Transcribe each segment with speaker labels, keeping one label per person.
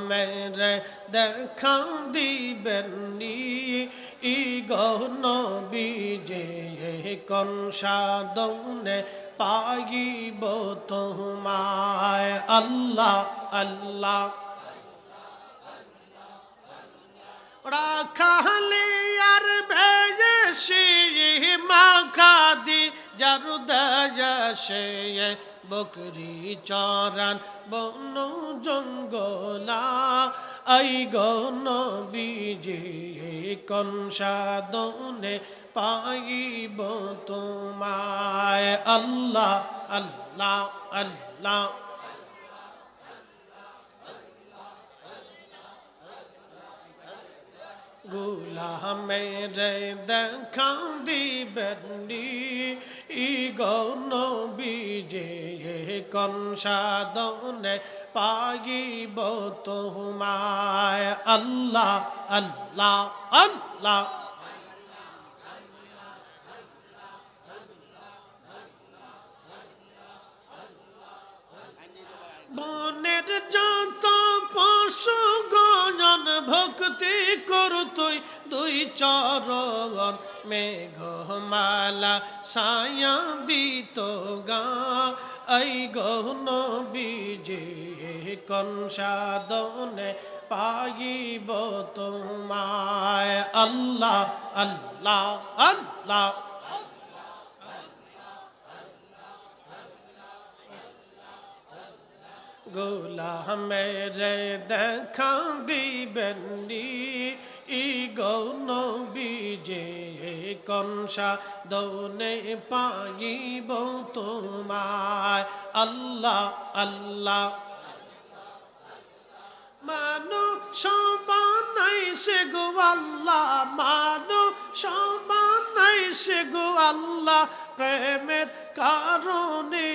Speaker 1: মেরে দেখা দিবেন নি গো নবীজি কোন সাধনে পাইব তোমায় আল্লাহ আল্লাহ রাখালি আর ভেজে মাখাদি জারুদাসে বকরি চরান বন জঙ্গলা আই গো নবীজি কোন সাধনে পাইব তোমায় আল্লাহ আল্লাহ আল্লাহ গোলামের দেখা দিবেন নি গো নবীজি কোন সাধনে পাইব তোমায় আল্লাহ আল্লাহ আল্লাহ বনের যত পশু গণ ভক্তি করতুই দুই চরণ মেঘমালা ছায়া দিত গা এই গো নবীজি কোন সাধনে পাইব তোমায় আল্লাহ আল্লাহ আল্লাহ গোলামের দেখা দিবেন নি গো নবীজি কোন সাধনে পাইব তোমায় আল্লাহ আল্লাহ মানুষ বানাইছে গো আল্লাহ মানুষ বানাইছে গো আল্লাহ প্রেমের কারণে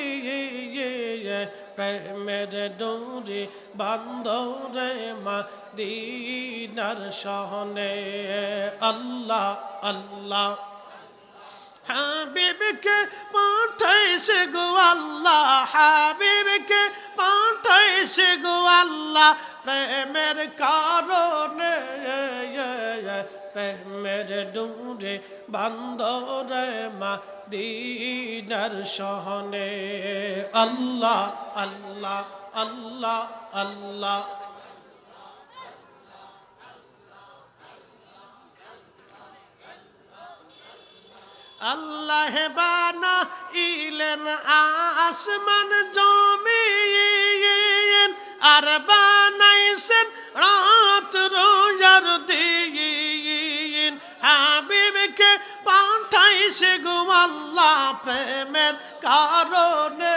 Speaker 1: প্রেমের ডোরে বান্ধরে মদিনার শহরে আল্লাহ আল্লাহ হাবিবকে পাঠাইছে গো আল্লাহ হাবিবকে পাঠাইছে গো আল্লাহ প্রেমের কারণে প্রেমের ডোরে বান্ধরে মদিনার শহরে আল্লাহ আল্লাহ আল্লাহ আল্লাহ আল্লাহ বানাইলেন আসমান জমিন আর বানাইছেন রাত রোজার দিন হাবিবকে পাঠাইছে গো আল্লাহ প্রেমের কারণে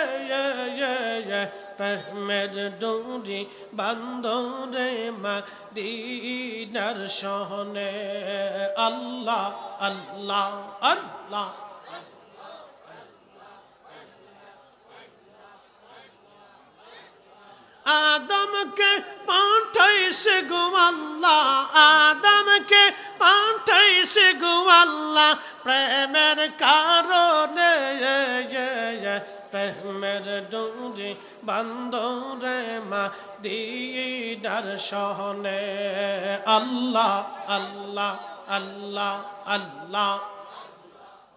Speaker 1: প্রেমের ডোরি বান্ধরে মদিনার শহরে আল্লাহ আল্লাহ আল্লাহ আদমকে পাঠাইছে গো আল্লাহ আদমকে পাঠাইছে গো আল্লাহ প্রেমের কারণে প্রেমের ডোরি বান্ধরে মদিনার শহরে আল্লাহ আল্লাহ আল্লাহ আল্লাহ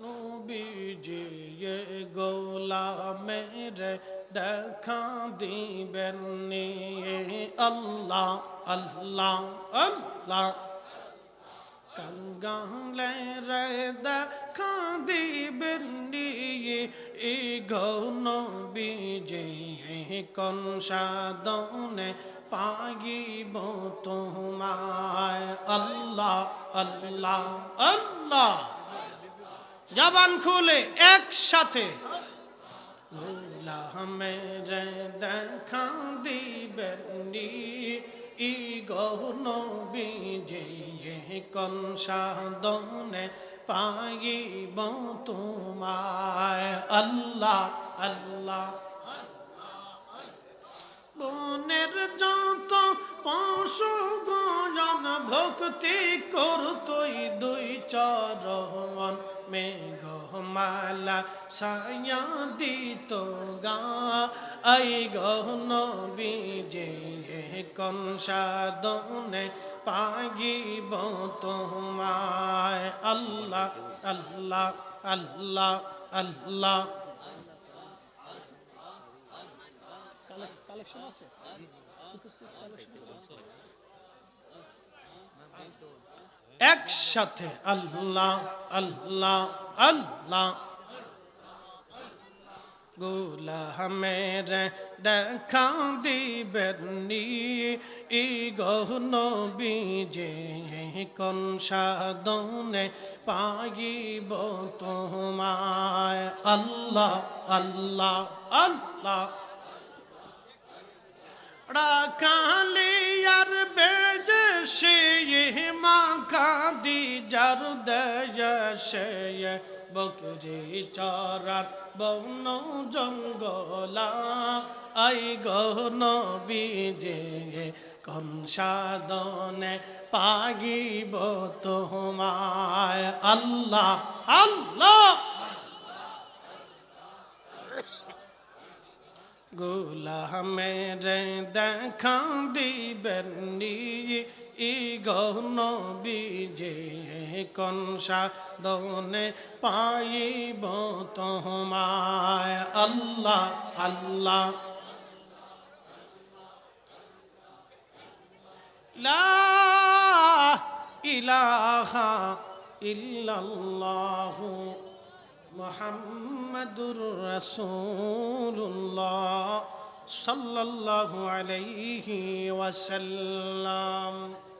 Speaker 1: নবীজি গোলামের দেখা দিবেন নি আল্লাহ আল্লাহ আল্লাহ কাঙ্গালে রে দেখা দিবেন নি গো নবীজি কোন সাধনে পাইব তোমায় আল্লাহ আল্লাহ আল্লাহ জবান খুলে একসাথে গোলামের দেখা দিবেন নি গো নবীজি কোন সাধনে পাইব তোমায় আল্লাহ আল্লাহ বনের যত পশু গজন ভক্তি করতই দুই চরণ মেঘমালা সায়া দিত গা আই গহন বিজে কোন সাধনে পাগিব তোমায় আল্লাহ আল্লাহ আল্লাহ আল্লাহ কালেকশন আছে একসাথে আল্লাহ আল্লাহ আল্লাহ গোলামের দেখা দিবেননি ই গহন বিজে কোন সাধনে পাগিব তোমায় আল্লাহ আল্লাহ আল্লাহ রাখালিয়ার বেজে সে মাখা দি যার দেশে বকরি চরার বন জঙ্গলা আই গহন বিজে কোন সাধনে পাগিব তোমায় আল্লাহ আল্লাহ গোলামের দেখা দিবেননি ই গহন বিজে কোন সাধনে পাইব তোমায় আল্লাহ আল্লাহ লা ইলাহা ইল্লাল্লাহু মুহাম্মাদুর রাসূলুল্লাহ সাল্লাল্লাহু আলাইহি ওয়াসাল্লাম।